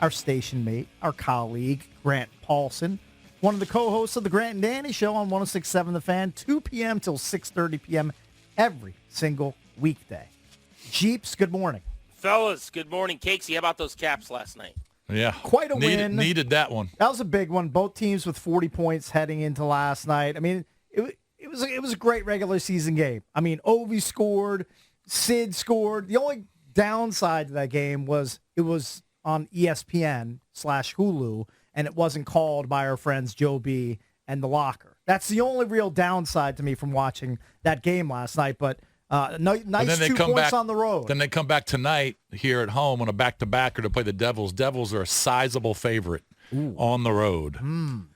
our station mate, our colleague, Grant Paulsen, one of the co-hosts of the Grant and Danny Show on 106.7 The Fan, 2 p.m. till 6:30 p.m. every single weekday. Jeeps, good morning. Fellas, good morning. Cakesy, how about those Caps last night? Yeah. Quite a win. Needed that one. That was a big one. Both teams with 40 points heading into last night. I mean, it was a great regular season game. I mean, Ovi scored, Sid scored. The only downside to that game was it was on ESPN/Hulu, and it wasn't called by our friends Joe B and The Locker. That's the only real downside to me from watching that game last night. But nice 2 points on the road. Then they come back tonight here at home on a back-to-backer to play the Devils. Devils are a sizable favorite on the road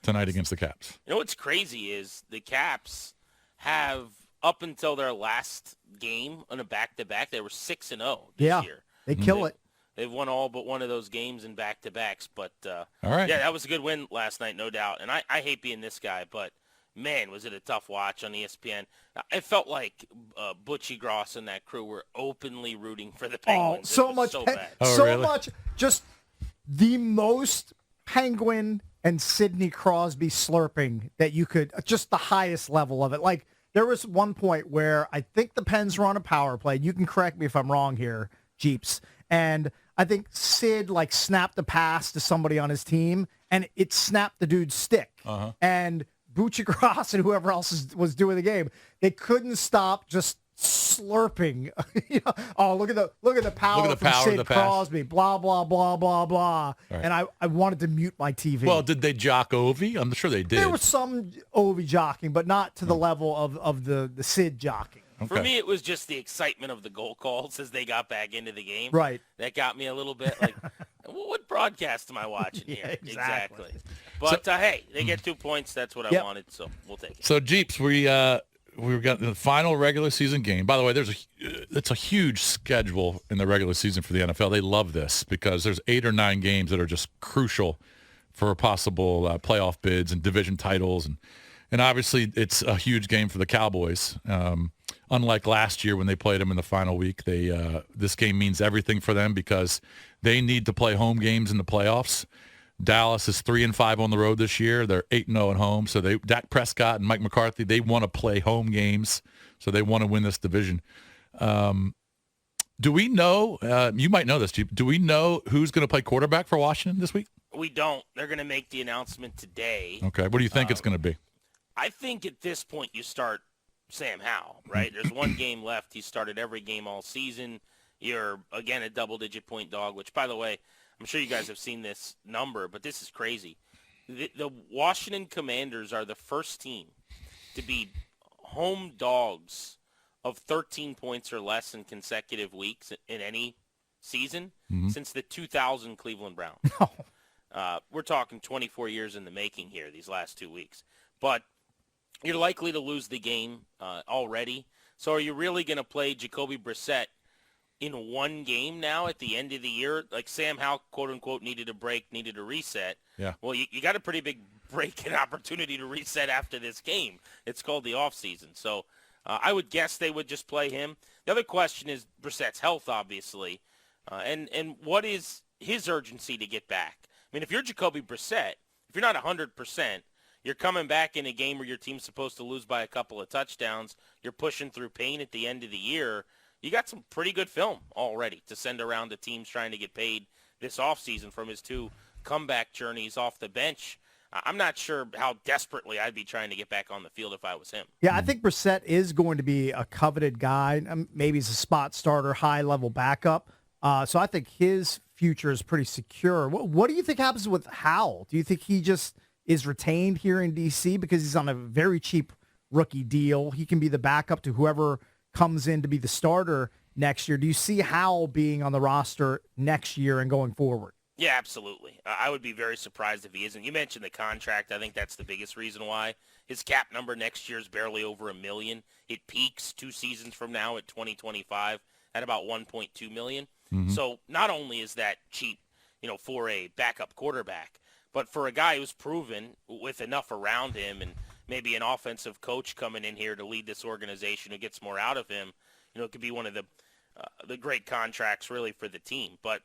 tonight against the Caps. You know what's crazy is the Caps have, up until their last game on a back-to-back, they were 6-0 this year. They kill it. They've won all but one of those games in back-to-backs. But, all right. Yeah, that was a good win last night, no doubt. And I hate being this guy, but, man, was it a tough watch on ESPN. It felt like Butchie Gross and that crew were openly rooting for the Penguins. So much. Really? Much. Just the most Penguin and Sidney Crosby slurping that you could, just the highest level of it. Like, there was one point where I think the Pens were on a power play. You can correct me if I'm wrong here, Jeeps. And I think Sid, snapped a pass to somebody on his team, and it snapped the dude's stick. Uh-huh. And Butchie Gross and whoever else was doing the game, they couldn't stop just slurping. Oh, look at the power from Sid Crosby. Blah, blah, blah, blah, blah. Right. And I wanted to mute my TV. Well, did they jock Ovi? I'm sure they did. There was some Ovi jocking, but not to the level of the Sid jocking. Okay. For me, it was just the excitement of the goal calls as they got back into the game. Right. That got me a little bit like, what broadcast am I watching here? Yeah, exactly. But, hey, they get 2 points. That's what I wanted, so we'll take it. So, Jeeps, we've got the final regular season game. By the way, it's a huge schedule in the regular season for the NFL. They love this because there's 8 or 9 games that are just crucial for possible playoff bids and division titles. And obviously, it's a huge game for the Cowboys. Unlike last year when they played them in the final week, this game means everything for them because they need to play home games in the playoffs. Dallas is 3-5 on the road this year. They're 8-0 at home. So Dak Prescott and Mike McCarthy, they want to play home games. So they want to win this division. Do we know, you might know this, do we know who's going to play quarterback for Washington this week? We don't. They're going to make the announcement today. Okay. What do you think it's going to be? I think at this point you start Sam Howell, right? There's one game left. He started every game all season. You're, again, a double-digit point dog, which, by the way, I'm sure you guys have seen this number, but this is crazy. The Washington Commanders are the first team to be home dogs of 13 points or less in consecutive weeks in any season since the 2000 Cleveland Browns. We're talking 24 years in the making here these last 2 weeks. But you're likely to lose the game already. So are you really going to play Jacoby Brissett in one game now at the end of the year? Like Sam Howell, quote-unquote, needed a break, needed a reset. Yeah. Well, you got a pretty big break and opportunity to reset after this game. It's called the offseason. So I would guess they would just play him. The other question is Brissett's health, obviously, and what is his urgency to get back? I mean, if you're Jacoby Brissett, if you're not 100%, you're coming back in a game where your team's supposed to lose by a couple of touchdowns. You're pushing through pain at the end of the year. You got some pretty good film already to send around to teams trying to get paid this offseason from his 2 comeback journeys off the bench. I'm not sure how desperately I'd be trying to get back on the field if I was him. Yeah, I think Brissett is going to be a coveted guy. Maybe he's a spot starter, high-level backup. So I think his future is pretty secure. What do you think happens with Howell? Do you think he just is retained here in D.C. because he's on a very cheap rookie deal? He can be the backup to whoever comes in to be the starter next year. Do you see Howell being on the roster next year and going forward? Yeah, absolutely. I would be very surprised if he isn't. You mentioned the contract. I think that's the biggest reason why. His cap number next year is barely over $1 million. It peaks 2 seasons from now at 2025 at about $1.2 million. So not only is that cheap, for a backup quarterback, but for a guy who's proven with enough around him and maybe an offensive coach coming in here to lead this organization who gets more out of him, it could be one of the the great contracts really for the team. But,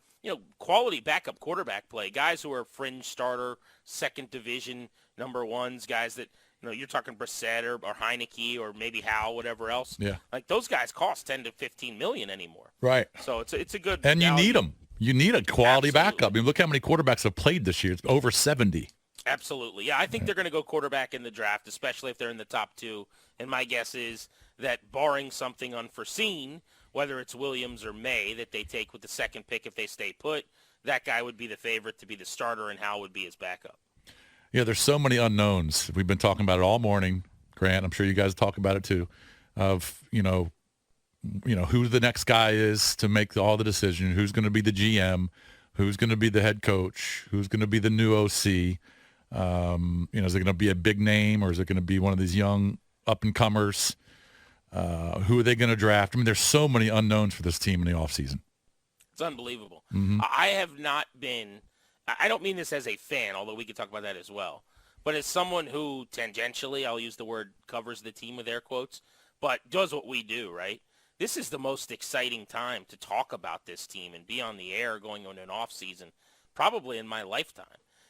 quality backup quarterback play, guys who are fringe starter, second division, number ones, guys that, you're talking Brissett or Heineke or maybe Howe, whatever else. Yeah. Like those guys cost 10 to 15 million anymore. Right. So it's a good And value. you need them. You need a quality Absolutely. backup. I mean, look how many quarterbacks have played this year. It's over 70. Absolutely. Yeah, I think they're going to go quarterback in the draft, especially if they're in the top 2. And my guess is that barring something unforeseen, whether it's Williams or May that they take with the second pick if they stay put, that guy would be the favorite to be the starter and Howe would be his backup. Yeah, there's so many unknowns. We've been talking about it all morning, Grant. I'm sure you guys talk about it too, of, who the next guy is to make all the decisions, who's going to be the GM, who's going to be the head coach, who's going to be the new OC. Is it going to be a big name or is it going to be one of these young up-and-comers? Who are they going to draft? I mean, there's so many unknowns for this team in the offseason. It's unbelievable. Mm-hmm. I have not been – I don't mean this as a fan, although we could talk about that as well, but as someone who tangentially, I'll use the word covers the team with air quotes, but does what we do, right? This is the most exciting time to talk about this team and be on the air going on an offseason probably in my lifetime.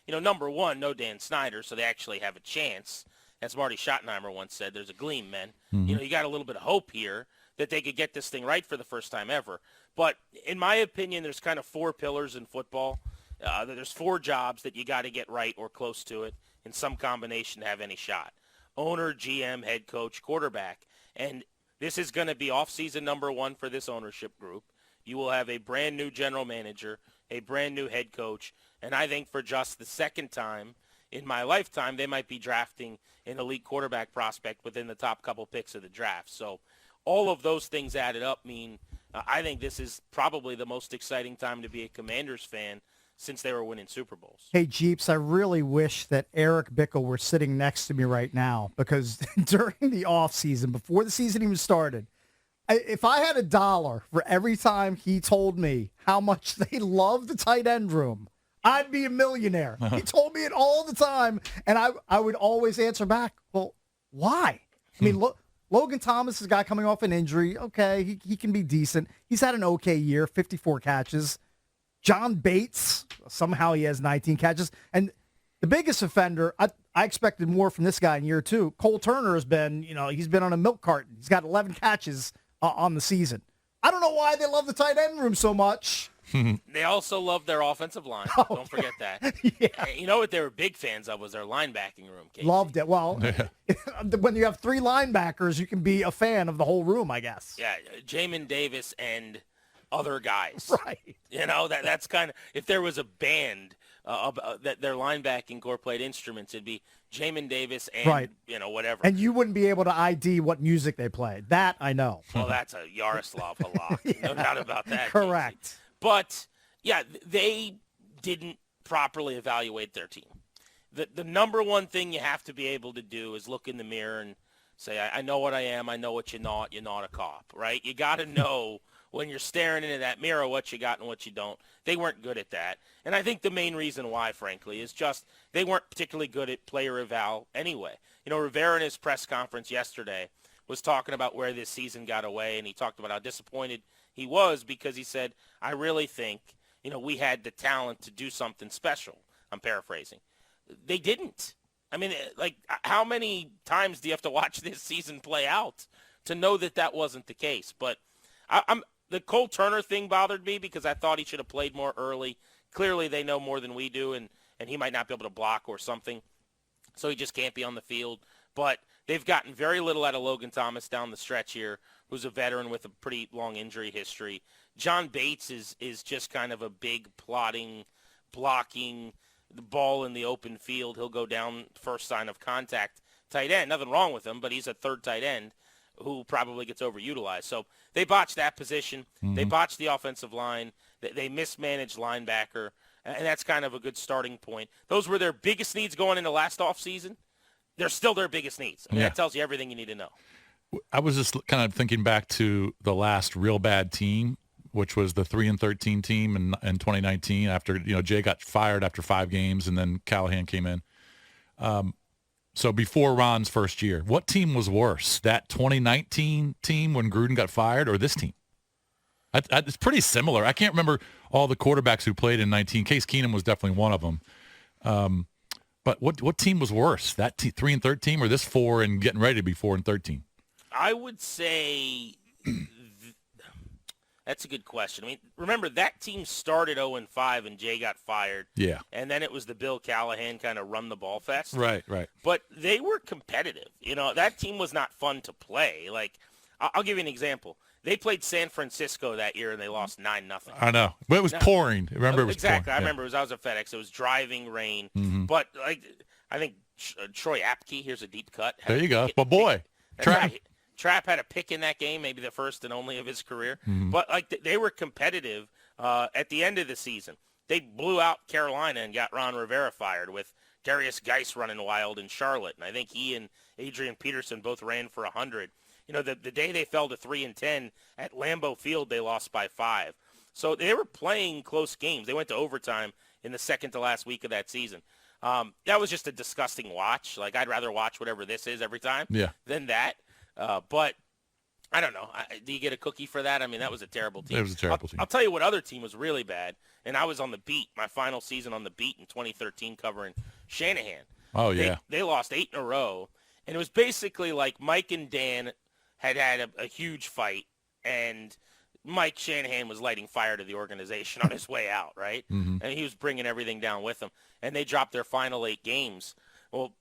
Number one, no Dan Snyder, so they actually have a chance. As Marty Schottenheimer once said, there's a gleam, man. Mm-hmm. You got a little bit of hope here that they could get this thing right for the first time ever. But in my opinion, there's kind of 4 pillars in football. There's 4 jobs that you got to get right or close to it in some combination to have any shot. Owner, GM, head coach, quarterback. And this is going to be off-season number 1 for this ownership group. You will have a brand new general manager, a brand new head coach, and I think for just the second time in my lifetime, they might be drafting an elite quarterback prospect within the top couple picks of the draft. So all of those things added up mean I think this is probably the most exciting time to be a Commanders fan since they were winning Super Bowls. Hey, Jeeps, I really wish that Eric Bickle were sitting next to me right now because during the offseason, before the season even started, if I had $1 for every time he told me how much they love the tight end room, I'd be a millionaire. He told me it all the time, and I would always answer back, well, why? I mean, Logan Thomas is a guy coming off an injury. Okay, he can be decent. He's had an okay year, 54 catches. John Bates, somehow he has 19 catches. And the biggest offender, I expected more from this guy in year 2. Cole Turner has been, he's been on a milk carton. He's got 11 catches on the season. I don't know why they love the tight end room so much. They also love their offensive line. Don't forget that. Yeah. You know what they were big fans of was their linebacking room, Casey. Loved it. Well, when you have 3 linebackers, you can be a fan of the whole room, I guess. Yeah, Jamin Davis and other guys. Right. That's kind of, if there was a band that their linebacking core played instruments, it'd be Jamin Davis and, right. Whatever. And you wouldn't be able to ID what music they played. That I know. Well, that's a Yaroslav Halak. Yeah. No doubt about that. Correct. Casey. But, yeah, they didn't properly evaluate their team. The number one thing you have to be able to do is look in the mirror and say, I know what I am. I know what you're not. You're not a cop, right? You got to know when you're staring into that mirror what you got and what you don't. They weren't good at that. And I think the main reason why, frankly, is just they weren't particularly good at player eval anyway. Rivera in his press conference yesterday was talking about where this season got away, and he talked about how disappointed he was because he said, I really think, we had the talent to do something special. I'm paraphrasing. They didn't. I mean, how many times do you have to watch this season play out to know that wasn't the case? But the Cole Turner thing bothered me because I thought he should have played more early. Clearly, they know more than we do, and he might not be able to block or something, so he just can't be on the field. But they've gotten very little out of Logan Thomas down the stretch here, who's a veteran with a pretty long injury history. John Bates is just kind of a big, plotting, blocking, the ball in the open field. He'll go down first sign of contact tight end. Nothing wrong with him, but he's a third tight end who probably gets overutilized. So they botched that position. Mm-hmm. They botched the offensive line. They mismanaged linebacker, and that's kind of a good starting point. Those were their biggest needs going into last offseason. They're still their biggest needs. I mean, that tells you everything you need to know. I was just kind of thinking back to the last real bad team, which was the 3-13 team in 2019 after, Jay got fired after 5 games and then Callahan came in. So before Ron's first year, what team was worse, that 2019 team when Gruden got fired or this team? It's pretty similar. I can't remember all the quarterbacks who played in 19. Case Keenum was definitely one of them. But what team was worse, that 3-13 team or this 4 and getting ready to be 4-13? I would say that's a good question. I mean, remember that team started 0-5 and Jay got fired. Yeah. And then it was the Bill Callahan kind of run the ball fest. Right. But they were competitive. That team was not fun to play. Like, I'll give you an example. They played San Francisco that year and they lost 9-0. I know, but it was pouring. Remember, it was exactly. pouring. I remember I was at FedEx. It was driving rain. Mm-hmm. But like, I think Troy Apke. Here's a deep cut. There you go. But boy, Trapp had a pick in that game, maybe the first and only of his career. Mm-hmm. But like they were competitive at the end of the season. They blew out Carolina and got Ron Rivera fired with Darius Geis running wild in Charlotte. And I think he and Adrian Peterson both ran for 100. The day they fell to 3-10 at Lambeau Field, they lost by 5. So they were playing close games. They went to overtime in the second to last week of that season. That was just a disgusting watch. Like, I'd rather watch whatever this is every time than that. But I don't know. Do you get a cookie for that? I mean, that was a terrible team. It was a terrible team. I'll tell you what other team was really bad, and I was on the beat, my final season on the beat in 2013 covering Shanahan. Oh, yeah. They lost 8 in a row, and it was basically like Mike and Dan had a huge fight, and Mike Shanahan was lighting fire to the organization on his way out, right? Mm-hmm. And he was bringing everything down with him. And they dropped their final 8 games. Well,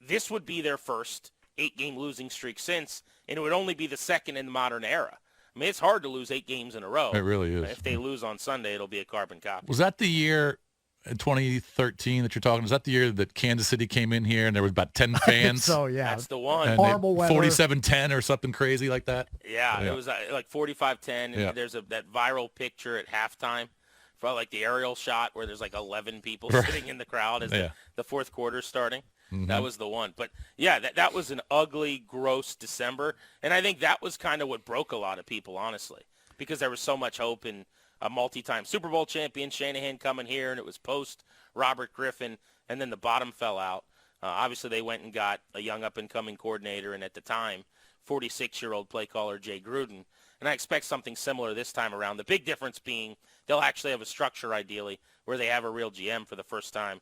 this would be their first 8-game losing streak since, and it would only be the second in the modern era. I mean, it's hard to lose 8 games in a row. It really is. If they lose on Sunday, it'll be a carbon copy. Was that the year in 2013 that you're talking? Was that the year that Kansas City came in here and there was about 10 fans? So, yeah. That's the one. Horrible weather. 47-10 or something crazy like that? Yeah. It was like 45-10. And there's that viral picture at halftime for like the aerial shot where there's like 11 people sitting in the crowd as the fourth quarter starting. Mm-hmm. That was the one. But, yeah, that was an ugly, gross December. And I think that was kind of what broke a lot of people, honestly, because there was so much hope in a multi-time Super Bowl champion, Shanahan coming here, and it was post Robert Griffin, and then the bottom fell out. Obviously, they went and got a young up-and-coming coordinator, and at the time, 46-year-old play caller Jay Gruden. And I expect something similar this time around. The big difference being they'll actually have a structure, ideally, where they have a real GM for the first time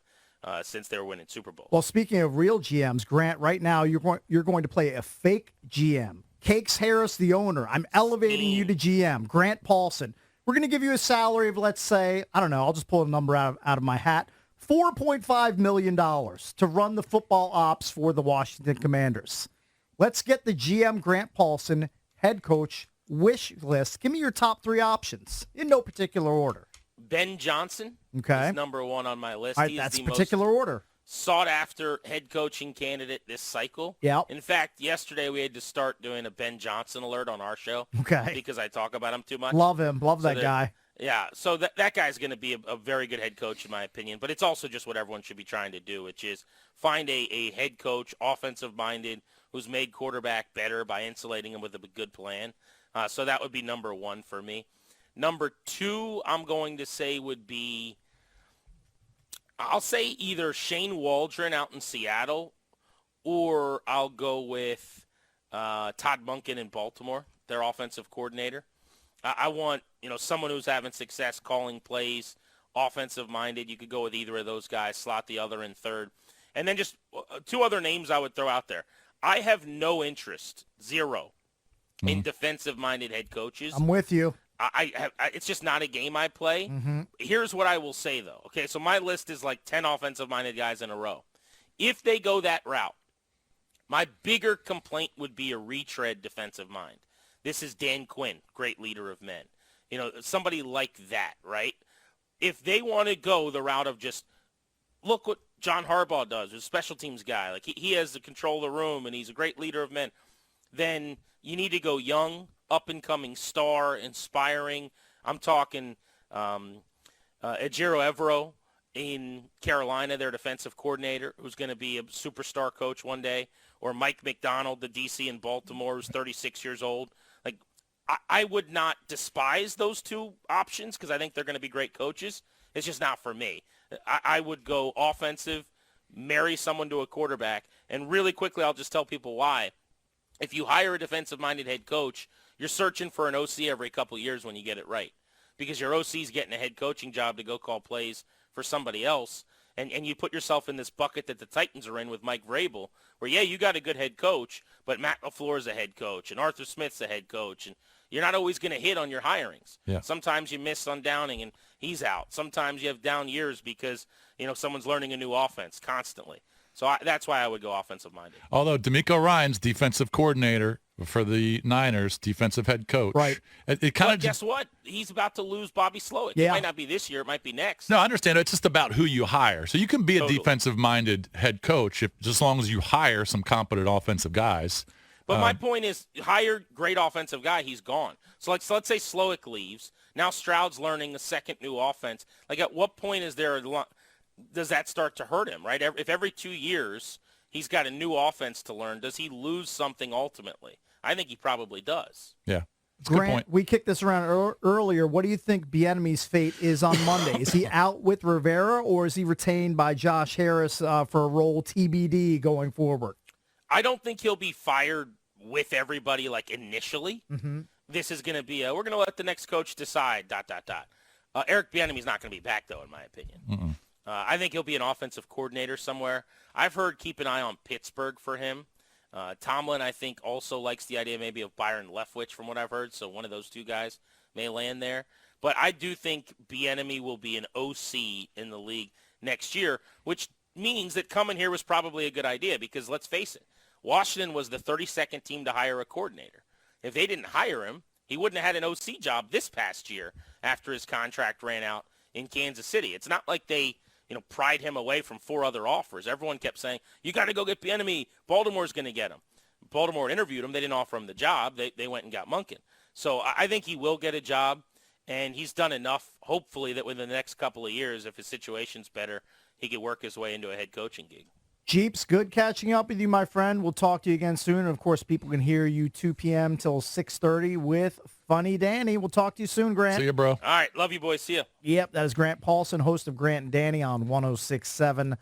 since they were winning Super Bowls. Well, speaking of real GMs, Grant, right now you're going to play a fake GM. Cakes Harris, the owner. I'm elevating you to GM. Grant Paulsen. We're going to give you a salary of, let's say, I don't know, I'll just pull a number out of my hat, $4.5 million to run the football ops for the Washington Commanders. Let's get the GM Grant Paulsen head coach wish list. Give me your top 3 options in no particular order. Ben Johnson is number 1 on my list. All right, that's particular order. Sought-after head coaching candidate this cycle. Yeah. In fact, yesterday we had to start doing a Ben Johnson alert on our show. Okay. Because I talk about him too much. Love him. Love that guy. Yeah. So that guy's going to be a very good head coach in my opinion. But it's also just what everyone should be trying to do, which is find a head coach, offensive-minded, who's made quarterback better by insulating him with a good plan. So that would be number 1 for me. Number 2, I'm going to say would be, I'll say either Shane Waldron out in Seattle, or I'll go with Todd Monken in Baltimore, their offensive coordinator. I want someone who's having success calling plays, offensive-minded. You could go with either of those guys, slot the other in third. And then just 2 other names I would throw out there. I have no interest, 0, in defensive-minded head coaches. I'm with you. It's just not a game I play. Mm-hmm. Here's what I will say, though. Okay, so my list is like 10 offensive-minded guys in a row. If they go that route, my bigger complaint would be a retread defensive mind. This is Dan Quinn, great leader of men. Somebody like that, right? If they want to go the route of just look what John Harbaugh does, who's a special teams guy. Like he has the control of the room, and he's a great leader of men. Then you need to go young, up-and-coming star, inspiring. I'm talking Ejiro Evero in Carolina, their defensive coordinator, who's going to be a superstar coach one day, or Mike McDonald, the DC in Baltimore, who's 36 years old. Like, I would not despise those 2 options because I think they're going to be great coaches. It's just not for me. I would go offensive, marry someone to a quarterback, and really quickly I'll just tell people why. If you hire a defensive-minded head coach, You're searching for an OC every couple of years when you get it right, because your OC's getting a head coaching job to go call plays for somebody else. And you put yourself in this bucket that the Titans are in with Mike Vrabel, where, yeah, you got a good head coach, but Matt LaFleur's a head coach, and Arthur Smith's a head coach, and you're not always going to hit on your hirings. Yeah. Sometimes you miss on Downing, and he's out. Sometimes you have down years because, someone's learning a new offense constantly. So that's why I would go offensive-minded. Although DeMeco Ryans, defensive coordinator for the Niners, defensive head coach. Right. It kind of guess what? He's about to lose Bobby Slowick. Yeah. It might not be this year. It might be next. No, I understand. It's just about who you hire. So you can be a Totally. defensive-minded head coach just as long as you hire some competent offensive guys. But my point is, hire great offensive guy, he's gone. So let's say Slowick leaves. Now Stroud's learning a second new offense. Like, at what point does that start to hurt him, right? If every 2 years he's got a new offense to learn, does he lose something ultimately? I think he probably does. Yeah. That's a good Grant, point. we kicked this around earlier. What do you think Bieniemy's fate is on Monday? Is he out with Rivera, or is he retained by Josh Harris for a role TBD going forward? I don't think he'll be fired with everybody, like, initially. Mm-hmm. This is going to be we're going to let the next coach decide, ... Eric Bieniemy's not going to be back, though, in my opinion. I think he'll be an offensive coordinator somewhere. I've heard keep an eye on Pittsburgh for him. Tomlin, I think, also likes the idea maybe of Byron Leftwich, from what I've heard, so one of those two guys may land there. But I do think Bieniemy will be an OC in the league next year, which means that coming here was probably a good idea, because let's face it, Washington was the 32nd team to hire a coordinator. If they didn't hire him, he wouldn't have had an OC job this past year after his contract ran out in Kansas City. It's not like they pried him away from 4 other offers. Everyone kept saying, you got to go get Bieniemy. Baltimore's going to get him. Baltimore interviewed him. They didn't offer him the job. They went and got Monken. So I think he will get a job, and he's done enough, hopefully, that within the next couple of years, if his situation's better, he could work his way into a head coaching gig. Jeeps, good catching up with you, my friend. We'll talk to you again soon. And, of course, people can hear you 2 p.m. till 6:30 with Funny Danny. We'll talk to you soon, Grant. See you, bro. All right. Love you, boys. See ya. Yep, that is Grant Paulsen, host of Grant and Danny on 106.7